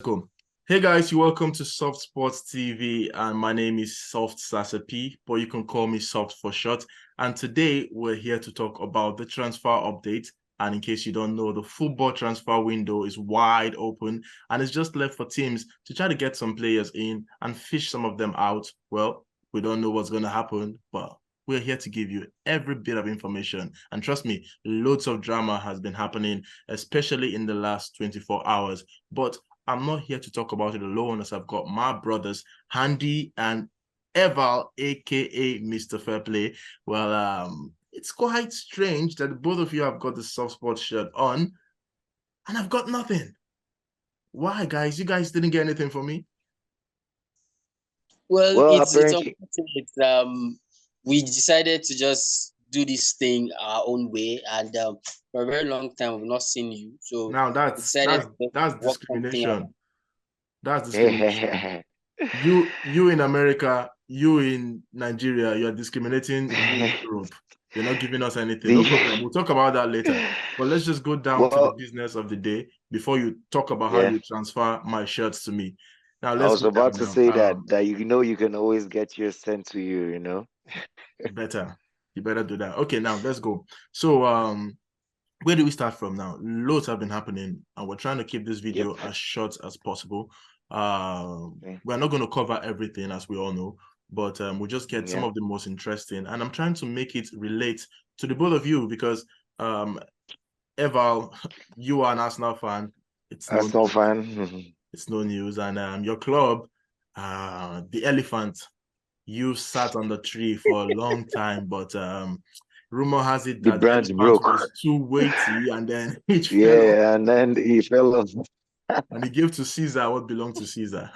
Cool. Hey guys, you're welcome to Soft Sports TV, and my name is Soft Sasa P, but you can call me Soft for short. And today we're here to talk about the transfer update. And in case you don't know, the football transfer window is wide open, and it's just left for teams to try to get some players in and fish some of them out. Well, we don't know what's going to happen, but we're here to give you every bit of information. And trust me, loads of drama has been happening, especially in the last 24 hours. But I'm not here to talk about it alone, as I've got my brothers, Handy and Eval, aka Mr. Fairplay. Well, it's quite strange that both of you have got the soft sports shirt on, and I've got nothing. Why, guys? You guys didn't get anything from me? Well, it's apparently, unfortunate. We decided to just do this thing our own way, and for a very long time we've not seen you, so now we that's decided that's to just that's work something out. discrimination. That's discrimination. You in America, you in Nigeria, you're discriminating we in Europe. You're not giving us anything. No problem. We'll talk about that later. But let's just go down to the business of the day before you talk about how you transfer my shirts to me. Now I let's was go down about to now. say that you can always get yours sent to you. Better. You better do that. Okay, now let's go. So where do we start from now? Loads have been happening, and we're trying to keep this video as short as possible. We're not going to cover everything, as we all know, but we'll just get some of the most interesting. And I'm trying to make it relate to the both of you because, Eval, you are an Arsenal fan. It's no Arsenal fan. It's no news. And your club, the Elephant, you sat on the tree for a long time, but rumor has it The that the branch elephant broke. was too weighty, and then it fell off, Yeah, and then he fell off. and he gave to Caesar what belonged to Caesar.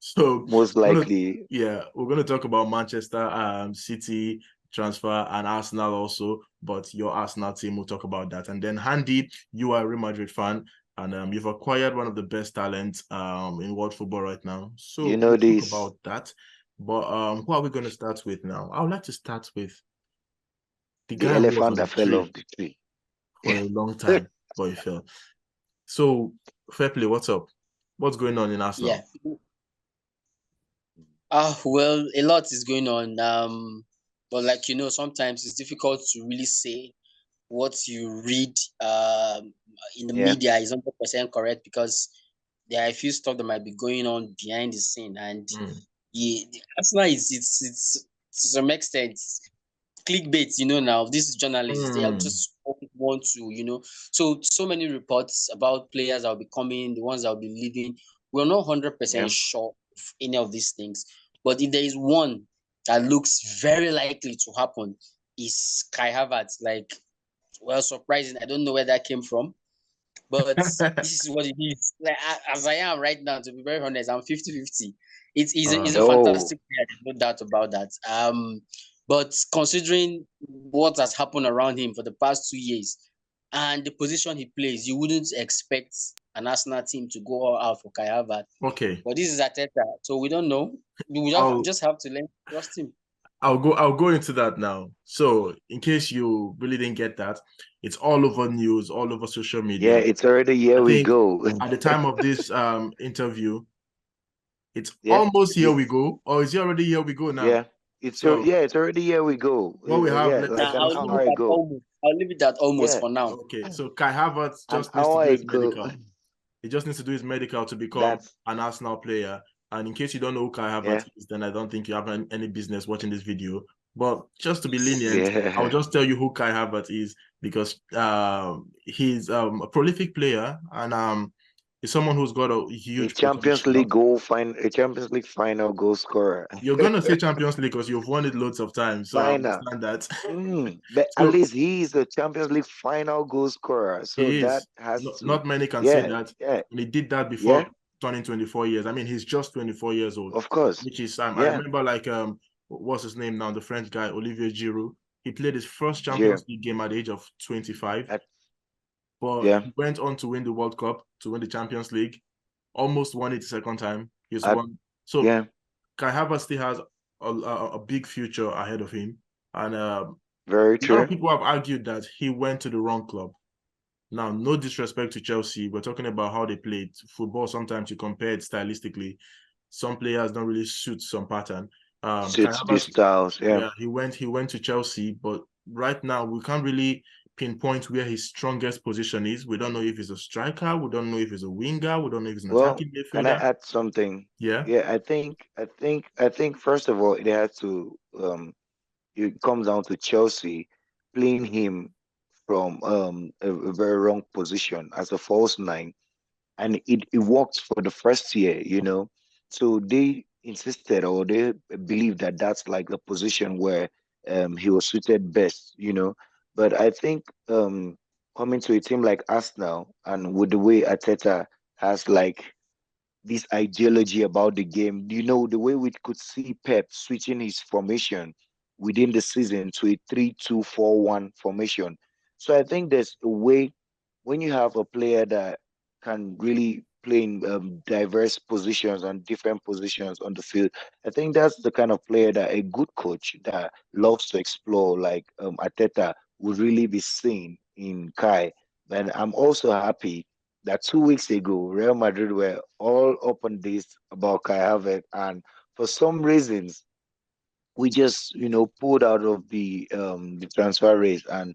So Most likely. we're gonna talk about Manchester City transfer and Arsenal also, but your Arsenal team will talk about that. And then Handy, you are a Real Madrid fan, and you've acquired one of the best talents in world football right now. So You know we'll talk this. about that. But who are we gonna start with now? I would like to start with the The guy who was elephant on the that fell off tree the tree. for a long time, but he fell. So, Fairplay, what's up? What's going on in Arsenal? Yeah. Well, a lot is going on. But sometimes it's difficult to really say what you read in the media is 100% correct, because there are a few stuff that might be going on behind the scene, and the Arsenal it's to some extent clickbait. Now these journalists, they are just want to. So many reports about players that will be coming, the ones that will be leaving. We're not 100% sure of any of these things, but if there is one that looks very likely to happen, is Kai Havertz. Like, well, surprising. I don't know where that came from, but this is what it is. Like, as I am right now, to be very honest, I'm 50-50. It's a fantastic player, no doubt about that. But considering what has happened around him for the past 2 years and the position he plays, you wouldn't expect an Arsenal team to go all out for Kai Havertz. Okay. But this is Arteta, so we don't know. We just have to learn to trust him. I'll go into that now. So, in case you really didn't get that, it's all over news, all over social media. Yeah, it's already here we go. At the time of this interview, it's almost here we go. Or is it already here we go now? Yeah. It's already here we go. What we have I'll leave it at almost for now. Okay, so Kai Havertz just needs to do his medical. He just needs to do his medical to become an Arsenal player. And in case you don't know who Kai Havertz is, then I don't think you have any business watching this video. But just to be lenient, I'll just tell you who Kai Havertz is, because he's a prolific player, and he's someone who's got a huge Champions League final goal scorer. You're gonna say Champions League because you've won it loads of times, so I understand that. But at least he's a Champions League final goal scorer, so that has not many can say that. Yeah, and he did that before turning 24 years. I mean, he's just 24 years old. Of course. Which is I remember, what's his name now? The French guy, Olivier Giroud. He played his first Champions League game at the age of 25. But he went on to win the World Cup, to win the Champions League. Almost won it the second time. He's won. So Kai Havertz still has a big future ahead of him. And very true. A lot of people have argued that he went to the wrong club. Now, no disrespect to Chelsea, we're talking about how they played football. Sometimes you compare it stylistically. Some players don't really suit some pattern. Kai Suits these Havertz, styles, yeah. yeah, he went to Chelsea, but right now we can't really pinpoint where his strongest position is. We don't know if he's a striker, we don't know if he's a winger, we don't know if he's an Well, attacking can I midfielder. add something? Yeah. Yeah, I think first of all, it has to it comes down to Chelsea playing him from a very wrong position as a false nine, and it worked for the first year, So they insisted, or they believed that that's like the position where he was suited best, But I think coming to a team like Arsenal, and with the way Ateta has like this ideology about the game. The way we could see Pep switching his formation within the season to a 3-2-4-1 formation. So I think there's a way when you have a player that can really play in diverse positions and different positions on the field. I think that's the kind of player that a good coach that loves to explore, like Ateta, would really be seen in Kai. And I'm also happy that 2 weeks ago, Real Madrid were all up on this about Kai Havertz, and for some reasons, we just pulled out of the transfer race. And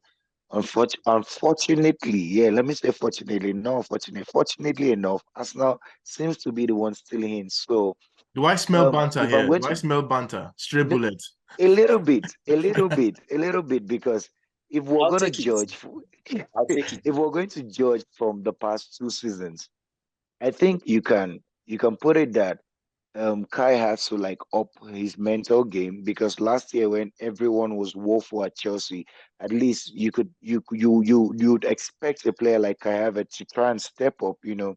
unfortunately, yeah, let me say fortunately, not unfortunately, fortunately enough, Arsenal seems to be the one still in. So, Do I smell banter if I'm here? going Do I to smell banter? Stray bullet. a little bit, a little bit, a little bit, because if we're I'll going to take it. judge, I'll take it. if we're going to judge from the past 2 seasons, I think you can put it that Kai has to like up his mental game, because last year when everyone was woeful at Chelsea, at least you'd expect a player like Kai Havertz to try and step up, to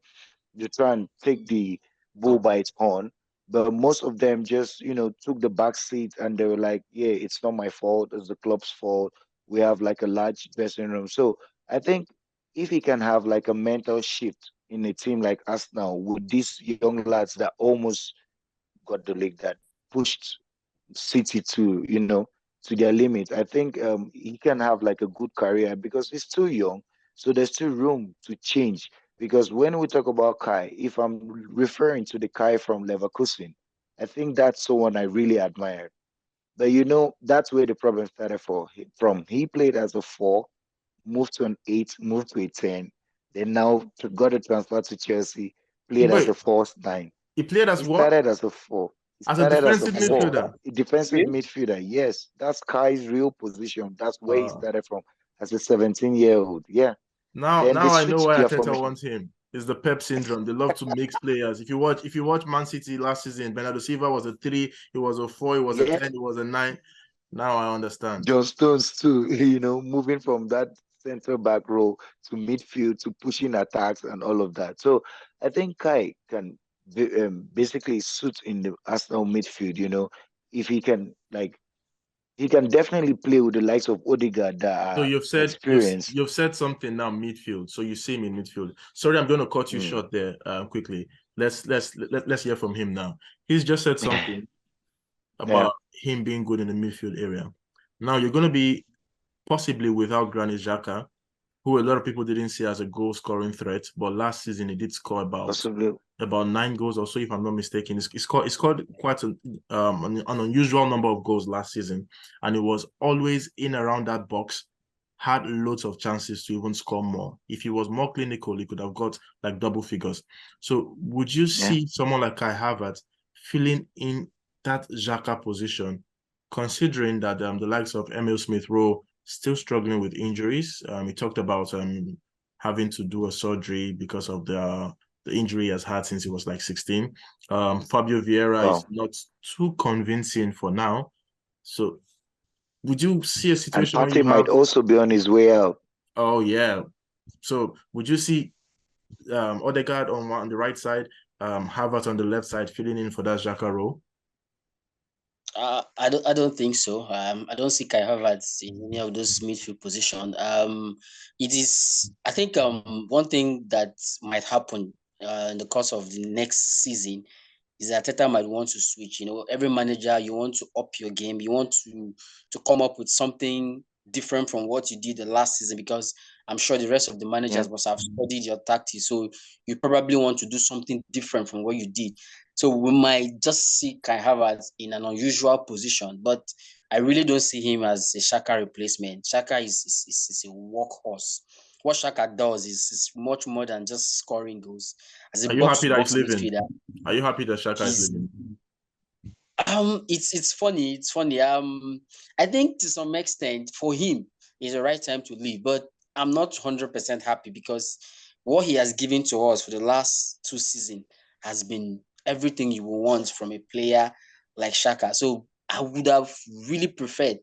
try and take the bull by its horn. But most of them just, took the back seat, and they were like, yeah, it's not my fault, it's the club's fault. We have like a large dressing room. So I think if he can have like a mental shift in a team like us now with these young lads that almost got the league, that pushed City to their limit. I think he can have like a good career because he's too young. So there's still room to change. Because when we talk about Kai, if I'm referring to the Kai from Leverkusen, I think that's someone I really admire. But that's where the problem started from. He played as a 4, moved to an 8, moved to a 10, then now got a transfer to Chelsea, played as Wait, a false 9. he played He as what? started as a 4. He As a started as a defensive 4, midfielder. a defensive Really? midfielder. Yes, that's Kai's real position. That's where he Uh, started from as a 17-year-old. Yeah. now, Then they now I know switched why their Ateta formation. wants him. It's the Pep syndrome. They love to mix players. If you watch Man City last season, Bernardo Silva was a 3, he was a 4, he was a Yeah. 10, he was a 9. Now I understand. John Stones too, moving from that center back role to midfield to pushing attacks and all of that. So I think Kai can basically suit in the Arsenal midfield, if he can like he can definitely play with the likes of Odegaard that So are you've said you've experienced. you've said something now midfield. So you see him in midfield. Sorry, I'm going to cut you Mm. short there quickly. Let's hear from him now. He's just said something Yeah, about him being good in the midfield area. Now you're going to be possibly without Granit Xhaka, who a lot of people didn't see as a goal scoring threat, but last season he did score possibly. about 9 goals or so, if I'm not mistaken. He scored quite an unusual number of goals last season, and it was always in around that box. Had loads of chances to even score more. If he was more clinical, he could have got like double figures. So, would you Yeah. see someone like Kai Havertz filling in that Xhaka position, considering that the likes of Emil Smith Rowe still struggling with injuries? He talked about having to do a surgery because of the injury he has had since he was like 16. Fabio Vieira is Wow. not too convincing for now. So would you see a And situation where Partey you might have, also be on his way out. oh yeah, so would you see Odegaard on the right side, Havertz on the left side filling in for that Xhaka role? I don't think so. I don't see Kai Havertz in any of those midfield position. It is. I think one thing that might happen in the course of the next season is that Teta might want to switch. Every manager, you want to up your game. You want to come up with something different from what you did the last season, because I'm sure the rest of the managers must have studied your tactics. So you probably want to do something different from what you did. So we might just see Kai Havertz in an unusual position, but I really don't see him as a Xhaka replacement. Xhaka is a workhorse. What Xhaka does is much more than just scoring goals. As a Are you happy that he's box leaving? midfielder, Are you happy that Xhaka is leaving? it's funny. It's funny. I think to some extent for him, it's the right time to leave, but I'm not 100% happy because what he has given to us for the last 2 seasons has been everything you will want from a player like Xhaka. So I would have really preferred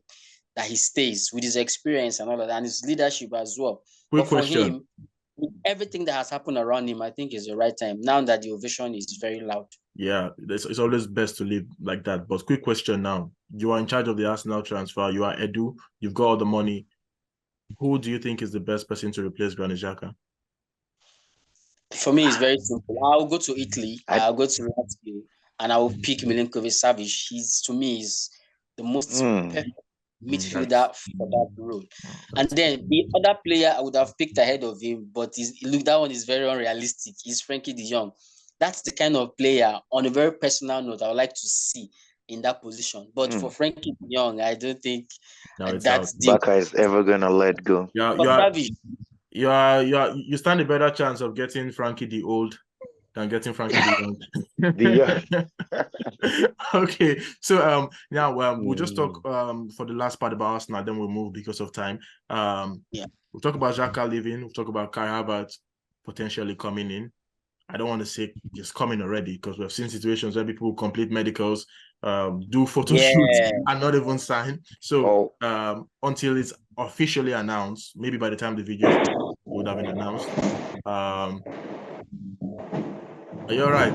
that he stays with his experience and all of that, and his leadership as well. Quick But for question. him, with everything that has happened around him, I think it's the right time now that the ovation is very loud. Yeah, it's always best to leave like that. But quick question now. You are in charge of the Arsenal transfer. You are Edu. You've got all the money. Who do you think is the best person to replace Granit Xhaka? For me, it's very simple. I'll go to Italy. I'll go to Lazio, and I will pick Milinkovic-Savic. To me, is the most perfect midfielder for that role. And then the other player I would have picked ahead of him, but that one is very unrealistic. Is Frankie De Jong. That's the kind of player, on a very personal note, I would like to see in that position. But for Frankie De Jong, I don't think that's Baka is ever gonna let go. You stand a better chance of getting Frankie the Old than getting Frankie the Young. Okay, so now we'll just talk for the last part about Arsenal, then we'll move because of time. We'll talk about Xhaka leaving. We'll talk about Kai Havertz potentially coming in. I don't want to say just coming already because we've seen situations where people complete medicals, do photo shoots, and not even sign. So until it's officially announced, maybe by the time the video would have been announced. Are you all right?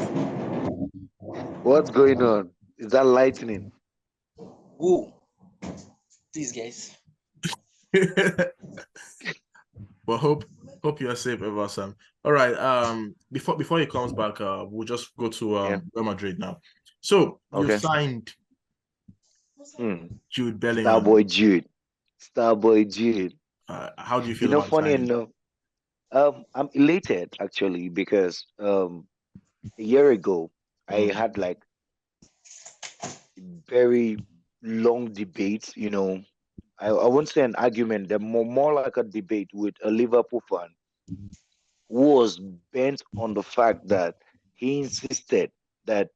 What's going on? Is that lightning? Whoa. Please, guys. Well, hope you're safe, Everson. All right. Before he comes back, we'll just go to Real Madrid now. So you signed Jude Bellingham. Starboy Jude. How do you feel about funny enough, I'm elated actually because a year ago I had like very long debates, I won't say an argument, they're more like a debate with a Liverpool fan who was bent on the fact that he insisted that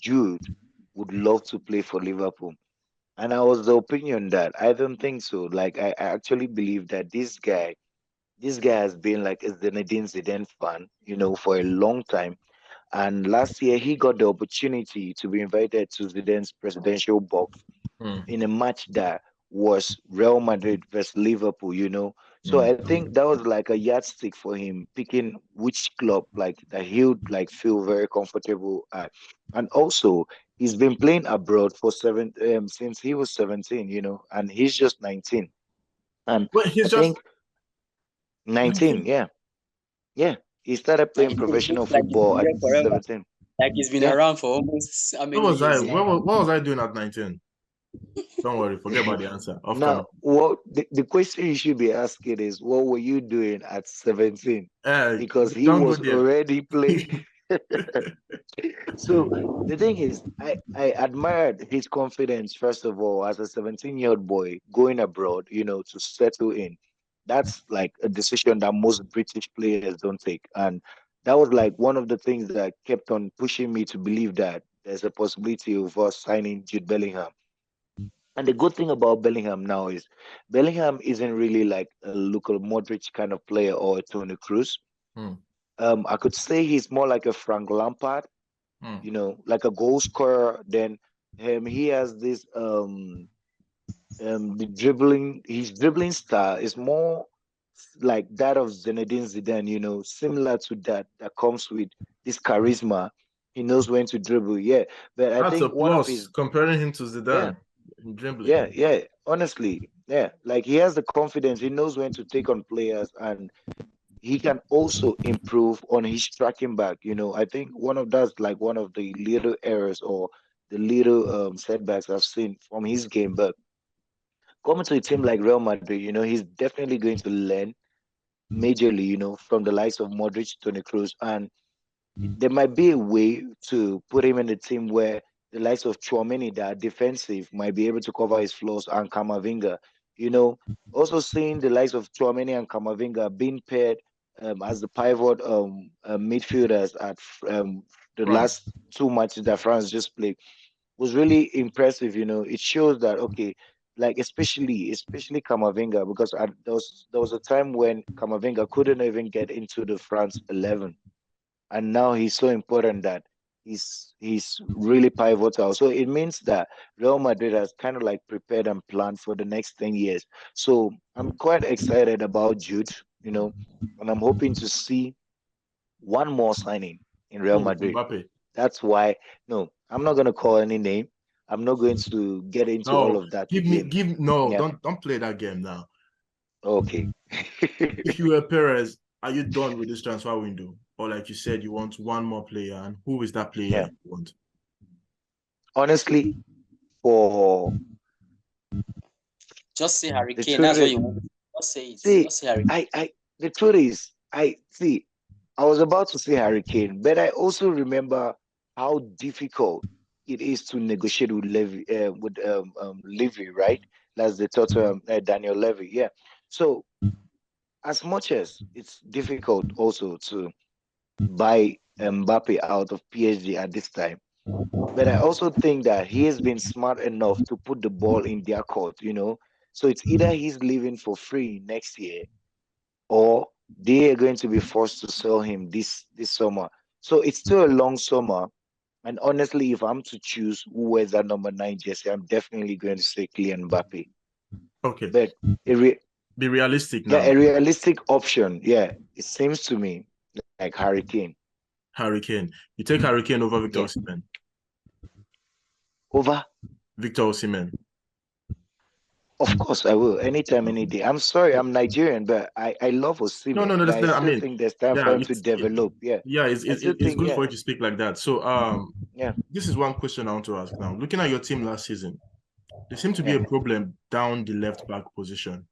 Jude would love to play for Liverpool. And I was the opinion that I don't think so. Like I actually believe that this guy has been like a Zinedine Zidane fan, for a long time. And last year he got the opportunity to be invited to Zidane's presidential box in a match that was Real Madrid versus Liverpool. So I think that was like a yardstick for him, picking which club like that he would like feel very comfortable at. And also he's been playing abroad for since he was 17, and he's just 19. And I think 19, yeah. He started playing professional football at 17. Like he's been around for almost how many years? What was I doing at 19? Don't worry, forget about the answer. Now, the question you should be asking is, what were you doing at 17? Because he was already playing. So the thing is, I admired his confidence, first of all, as a 17-year-old boy going abroad, to settle in. That's like a decision that most British players don't take. And that was like one of the things that kept on pushing me to believe that there's a possibility of us signing Jude Bellingham. And the good thing about Bellingham now is Bellingham isn't really like a Luka Modric kind of player or a Toni Kroos. I could say he's more like a Frank Lampard, like a goal scorer. Then he has this his dribbling style is more like that of Zinedine Zidane, similar to that comes with this charisma. He knows when to dribble. Yeah, but I think one of his comparing him to Zidane. Yeah. Honestly, yeah. Like he has the confidence. He knows when to take on players, and he can also improve on his tracking back. I think one of the little errors or the little setbacks I've seen from his game. But coming to a team like Real Madrid, he's definitely going to learn majorly, from the likes of Modric, Toni Kroos, and there might be a way to put him in a team where the likes of Chouameni that are defensive might be able to cover his flaws, and Camavinga, also seeing the likes of Chouameni and Camavinga being paired as the pivot midfielders at the France. last two matches that France just played was really impressive. It shows that okay, like especially Camavinga, because there was a time when Camavinga couldn't even get into the France 11, and now he's so important that he's really pivotal. So it means that Real Madrid has kind of like prepared and planned for the next 10 years. So I'm quite excited about Jude, and I'm hoping to see one more signing in Real Oh, Madrid. Mbappe. That's why, no, I'm not going to call any name. I'm not going to get into all No, of that give me, again. no, Yeah. don't play that game now. Okay. If you were Perez, are you done with this transfer window? Or like you said, you want one more player, and who is that player Yeah. you want? Honestly, for Just say Harry the Kane. That's truth what is, you want. Just say it. see, Just say Harry Kane. the truth is, I was about to say Hurricane, but I also remember how difficult it is to negotiate with Levy, right? That's the total Daniel Levy, yeah. So as much as it's difficult also to buy Mbappe out of PSG at this time, but I also think that he has been smart enough to put the ball in their court. So it's either he's leaving for free next year, or they are going to be forced to sell him this summer. So it's still a long summer. And honestly, if I'm to choose who wears that number 9 jersey, I'm definitely going to say Kylian Mbappe. Okay, But be realistic yeah, now. a realistic option, yeah, it seems to me like Harry Kane. Harry Kane. You take Harry Kane over Victor Yeah. Osimhen. Over? Victor Osimhen. Of course, I will. Anytime, any day. I'm sorry, I'm Nigerian, but I love Osimhen. No. But That's I that. I still mean, think there's time for yeah, him to develop. Yeah. yeah. I still It's think, good yeah. for you to speak like that. So, Yeah. this is one question I want to ask now. Looking at your team last season, there seemed to be Yeah. a problem down the left back position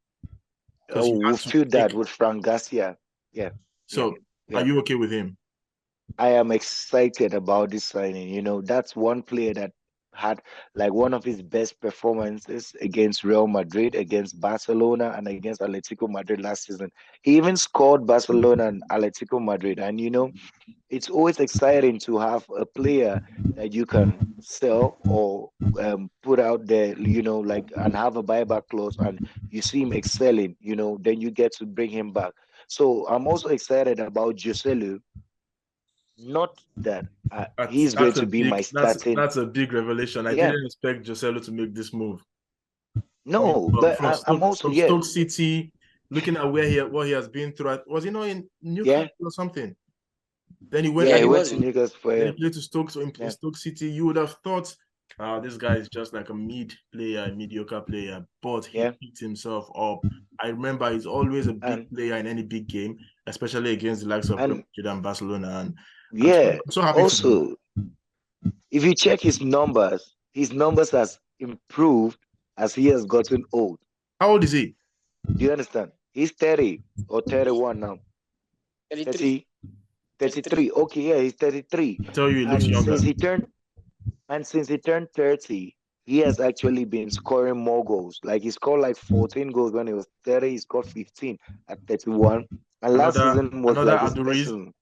because Oh, you we had to feel that take. with Frank Garcia. Yeah. Yeah. So, are Yeah. you okay with him? I am excited about this signing. That's one player that had like one of his best performances against Real Madrid, against Barcelona, and against Atletico Madrid last season. He even scored Barcelona and Atletico Madrid. And it's always exciting to have a player that you can sell or put out there, like, and have a buyback clause, and you see him excelling, then you get to bring him back. So I'm also excited about Joselu. Not that he's going That's a to be my big starting. that's a big revelation. I Yeah, didn't expect Joselu to make this move. no, but From I'm also, From yeah, Stoke City, looking at what he has been through. Was he not in yeah, Newcastle or something? Then he went yeah. Yeah, He he then went was to in. Newcastle for he him. played to Stoke, so in Yeah, Stoke City. You would have thought this guy is just like a mid player, a mediocre player, but he yeah, picked himself up. I remember he's always a big and player in any big game, especially against the likes of Real and Madrid and Barcelona. And yeah. I'm so happy for him. Also, if you check his numbers has improved as he has gotten old. How old is he? Do you understand? He's 30 or 31 now. 33. 30, 33. Okay, yeah, he's 33. I tell you, he looks And younger. since he turned 30, he has actually been scoring more goals. Like he scored like 14 goals when he was 30, he scored 15 at 31. And last season was Another like his best Aduriz. season.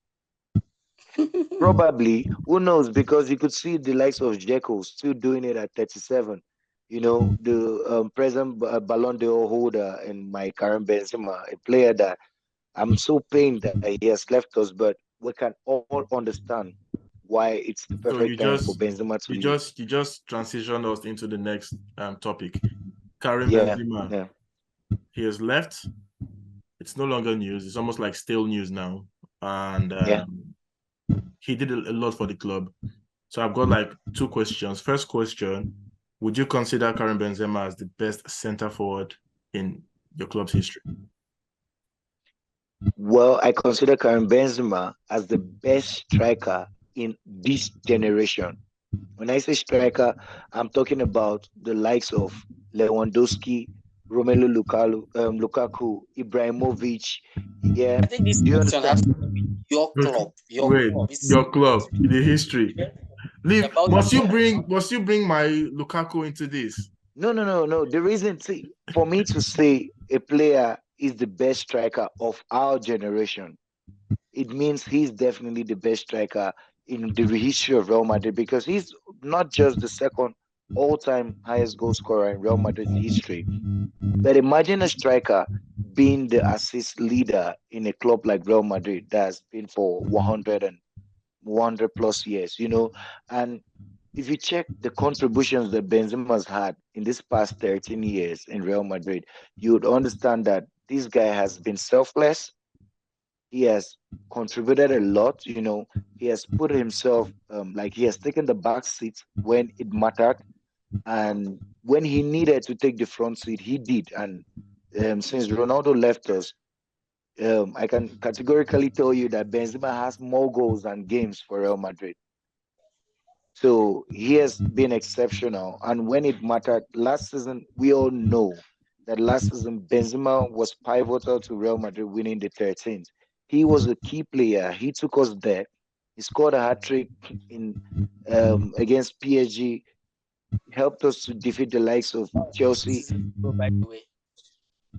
Probably, who knows? Because you could see the likes of Dzeko still doing it at 37. The present Ballon d'Or holder and my Karim Benzema, a player that I'm so pained that he has left us, but we can all understand why it's the So perfect time for Benzema to leave. you just transitioned us into the next topic. Karim Yeah, Benzema, yeah, he has left. It's no longer news. It's almost like stale news now. And yeah. he did a lot for the club. So I've got like two questions. First question, would you consider Karim Benzema as the best center forward in your club's history? Well, I consider Karim Benzema as the best striker in this generation. When I say striker, I'm talking about the likes of Lewandowski, Romelu Lukaku, Ibrahimovic. Yeah, I think this do you question has understand? to do with your club. Your Wait, club. It's your club, the history. Leave. about Must you bring my Lukaku into this? No. The reason, see, for me to say a player is the best striker of our generation, it means he's definitely the best striker in the history of Real Madrid because he's not just the second all-time highest goal scorer in Real Madrid history. But imagine a striker being the assist leader in a club like Real Madrid that's been for 100 plus years, and if you check the contributions that Benzema's had in this past 13 years in Real Madrid, you would understand that this guy has been selfless. He has contributed a lot. He has put himself, like he has taken the back seat when it mattered, and when he needed to take the front seat, he did. And since Ronaldo left us, I can categorically tell you that Benzema has more goals than games for Real Madrid. So he has been exceptional. And when it mattered last season, we all know that last season Benzema was pivotal to Real Madrid winning the 13th. He was a key player. He took us there. He scored a hat trick in against PSG, helped us to defeat the likes of Chelsea. by the way.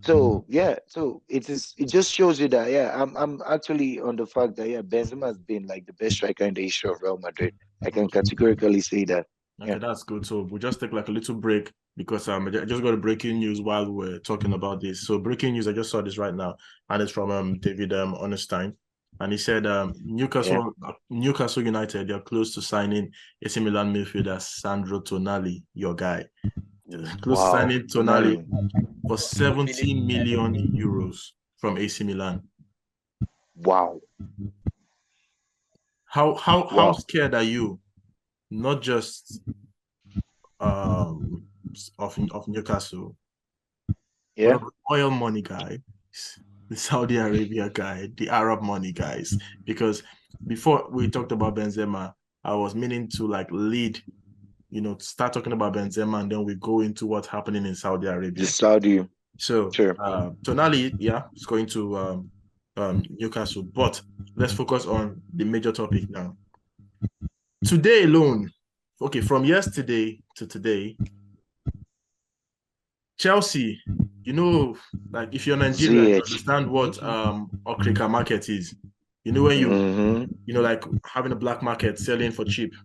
So yeah, so it just shows you that I'm actually on the fact that Benzema has been like the best striker in the history of Real Madrid. I can categorically say that. Okay, that's good. So we'll just take like a little break because I just got a breaking news while we're talking about this. So breaking news, I just saw this right now, and it's from David Onestein. And he said Newcastle United, they're close to signing AC Milan midfielder Sandro Tonali, your guy. Close to signing Tonali for 70 million euros from AC Milan. Wow. How scared are you? Not just of Newcastle, yeah, but oil money guy, the Saudi Arabia guy, the Arab money guys. Because before we talked about Benzema, I was meaning to like lead, start talking about Benzema, and then we go into what's happening in Saudi Arabia. the Saudi. So sure. Tonali, is going to Newcastle, but let's focus on the major topic now. Today alone, okay, from yesterday to today, Chelsea, like if you're Nigerian, you understand what Okrika market is. When you, like having a black market selling for cheap.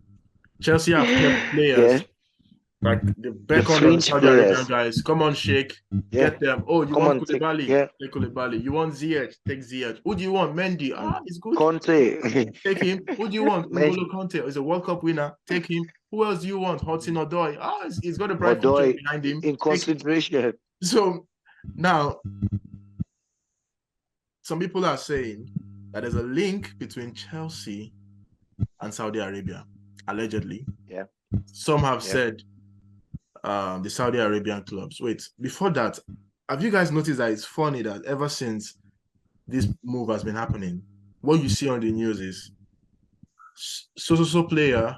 Chelsea have kept players like the beckon of the Saudi Arabian guys. Come on, Sheikh, get them. Oh, you want Koulibaly? Take Koulibaly. You want Ziyech? Take Ziyech. Who do you want? Mendy. It's good. Conte. Take him. Who do you want? N'Golo Conte is a World Cup winner. Take him. Who else do you want? Hudson Odoi. He's got a bright future behind him. In consideration. So now, some people are saying that there's a link between Chelsea and Saudi Arabia, allegedly. Yeah. Some have said the Saudi Arabian clubs. Wait, before that, have you guys noticed that it's funny that ever since this move has been happening, what you see on the news is so player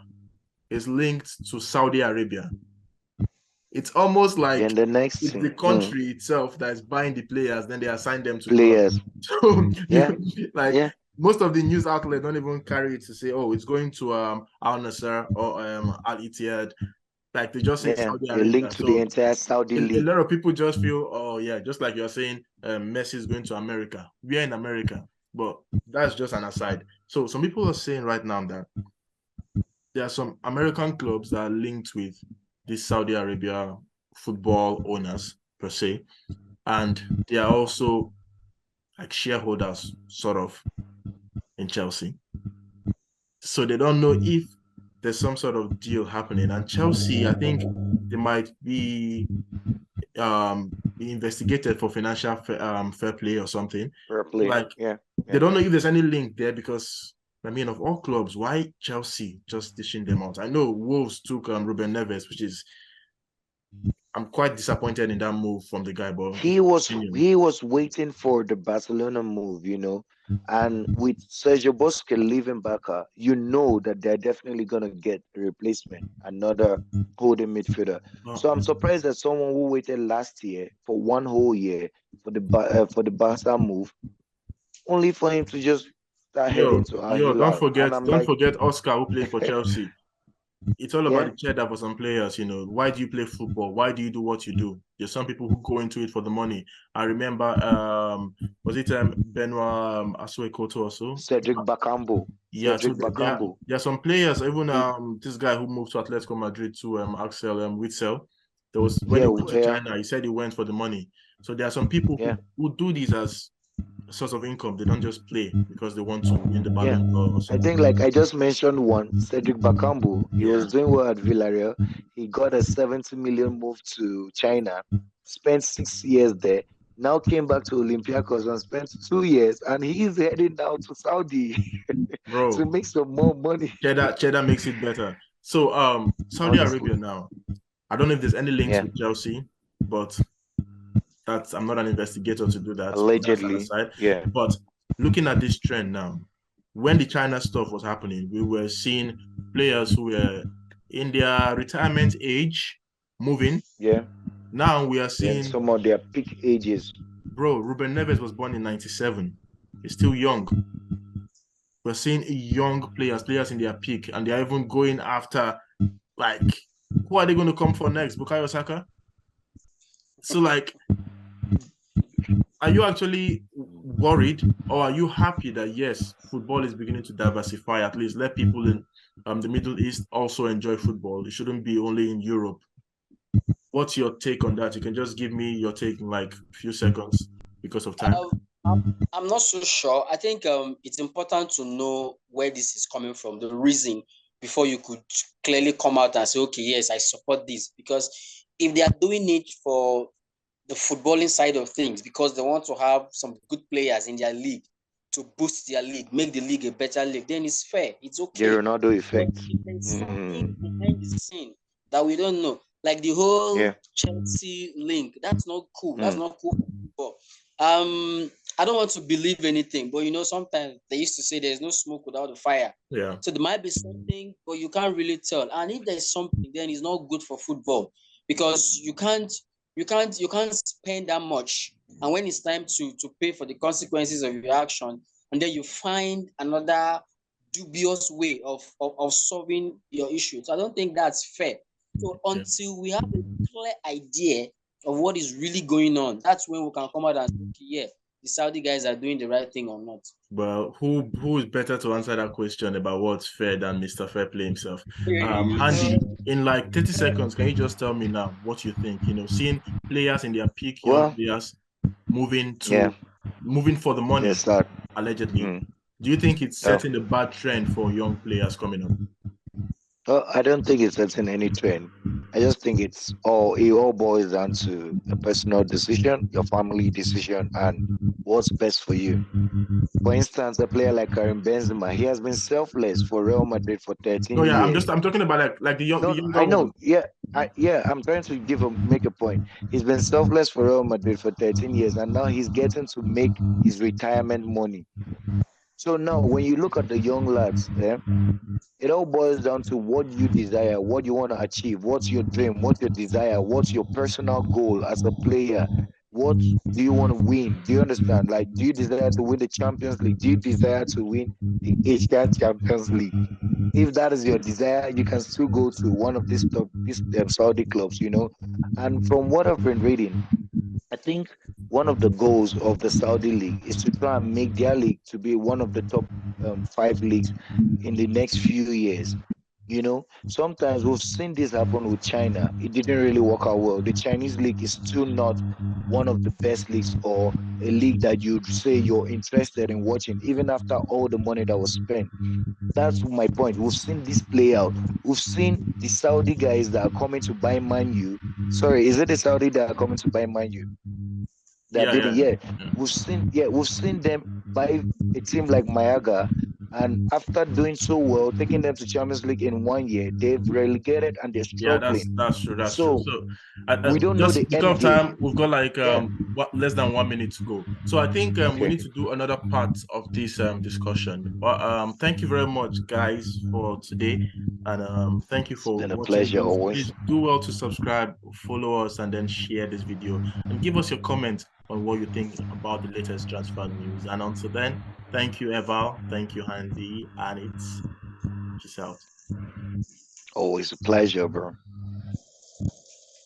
is linked to Saudi Arabia. It's almost like it's the country itself that is buying the players, then they assign them to players. So most of the news outlets don't even carry it to say, oh, it's going to Al Nassr or Al Ittihad. Like they just say Saudi Arabia. Linked to the entire Saudi league. A lot of people just feel, oh yeah, just like you're saying, Messi is going to America. We're in America, but that's just an aside. So some people are saying right now that there are some American clubs that are linked with these Saudi Arabia football owners per se, and they are also like shareholders sort of in Chelsea. So they don't know if there's some sort of deal happening. And Chelsea, I think they might be investigated for financial fair play or something. Fair play. They don't know if there's any link there because, of all clubs, why Chelsea just dishing them out? I know Wolves took Ruben Neves, which is I'm quite disappointed in that move from the guy, but He was waiting for the Barcelona move, and with Sergio Busquets leaving Barca, you know that they're definitely gonna get a replacement, another holding midfielder. So I'm surprised that someone who waited last year for one whole year for the Barca move, only for him to just start heading to Al don't Hilal, and I'm like, forget Oscar who played for Chelsea. It's all about yeah, the cheddar for some players, Why do you play football? Why do you do what you do? There's some people who go into it for the money. I remember, was it Benoit Asuekoto also? Cedric Bakambu. Yeah, so Cedric Bakambu. there are some players, even this guy who moved to Atletico Madrid to Axel Witsel. There was when he went to China, he said he went for the money. So there are some people who do this as a source of income. They don't just play because they want to win the Ballon d'Or or something. I think, like I just mentioned one, Cedric Bakambu. He was doing well at Villarreal. He got a 70 million move to China, spent 6 years there, now came back to Olympiacos and spent 2 years, and he's heading now to Saudi to make some more money. Cheddar makes it better. So Saudi Arabia now, I don't know if there's any links with Chelsea, but I'm not an investigator to do that. Allegedly, But looking at this trend now, when the China stuff was happening, we were seeing players who were in their retirement age moving. Yeah. Now we are seeing some of their peak ages. Bro, Ruben Neves was born in 97. He's still young. We're seeing young players in their peak, and they're even going after, like, who are they going to come for next? Bukayo Saka? So, like, are you actually worried, or are you happy that, yes, football is beginning to diversify? At least let people in the Middle East also enjoy football. It shouldn't be only in Europe. What's your take on that? You can just give me your take in like a few seconds because of time. I'm not so sure. I think it's important to know where this is coming from, the reason, before you could clearly come out and say, okay, yes, I support this. Because if they are doing it for the footballing side of things, because they want to have some good players in their league to boost their league, make the league a better league, then it's fair. It's okay. The Ronaldo effect. There's something behind the scene that we don't know. Like the whole Chelsea link. That's not cool. That's not cool. I don't want to believe anything, but sometimes they used to say there's no smoke without a fire. Yeah. So there might be something, but you can't really tell. And if there's something, then it's not good for football, because you can't spend that much. And when it's time to pay for the consequences of your action, and then you find another dubious way of solving your issues, I don't think that's fair. So until we have a clear idea of what is really going on, that's when we can come out and say, yeah, the Saudi guys are doing the right thing or not. Well, who is better to answer that question about what's fair than Mr. Fair Play himself? Andy, in like 30 seconds, can you just tell me now what you think? Seeing players in their peak, young players moving for the money, allegedly. Do you think it's setting a bad trend for young players coming up? I don't think it's setting any trend. I just think it all boils down to a personal decision, your family decision, and what's best for you. For instance, a player like Karim Benzema, he has been selfless for Real Madrid for 13 years. I'm talking about like the young. I know. I'm trying to make a point. He's been selfless for Real Madrid for 13 years, and now he's getting to make his retirement money. So now, when you look at the young lads, it all boils down to what you desire, what you want to achieve, what's your dream, what's your desire, what's your personal goal as a player, what do you want to win? Do you understand? Like, do you desire to win the Champions League? Do you desire to win the Asian Champions League? If that is your desire, you can still go to one of these Saudi clubs, And from what I've been reading, I think one of the goals of the Saudi league is to try and make their league to be one of the top 5 leagues in the next few years. Sometimes we've seen this happen with China. It didn't really work out well. The Chinese league is still not one of the best leagues, or a league that you'd say you're interested in watching, even after all the money that was spent. That's my point. We've seen this play out. We've seen the Saudi guys that are coming to buy Man U. Sorry, is it the Saudi that are coming to buy Man U? We've seen them buy a team like Mayaga, And after doing so well, taking them to Champions League in 1 year, they've relegated and they're Yeah, struggling. that's true. That's true. So So, we don't know just the because end of game. time, we've got like Yeah. less than 1 minute to go. So I think we Okay. need to do another part of this discussion. But thank you very much, guys, for today, and thank you It's for been a watching pleasure this. always. Please do well to subscribe, follow us, and then share this video, and give us your comment on what you think about the latest transfer news. And until then, thank you, Eval. Thank you, Handy, and it's peace out. Always a pleasure, bro.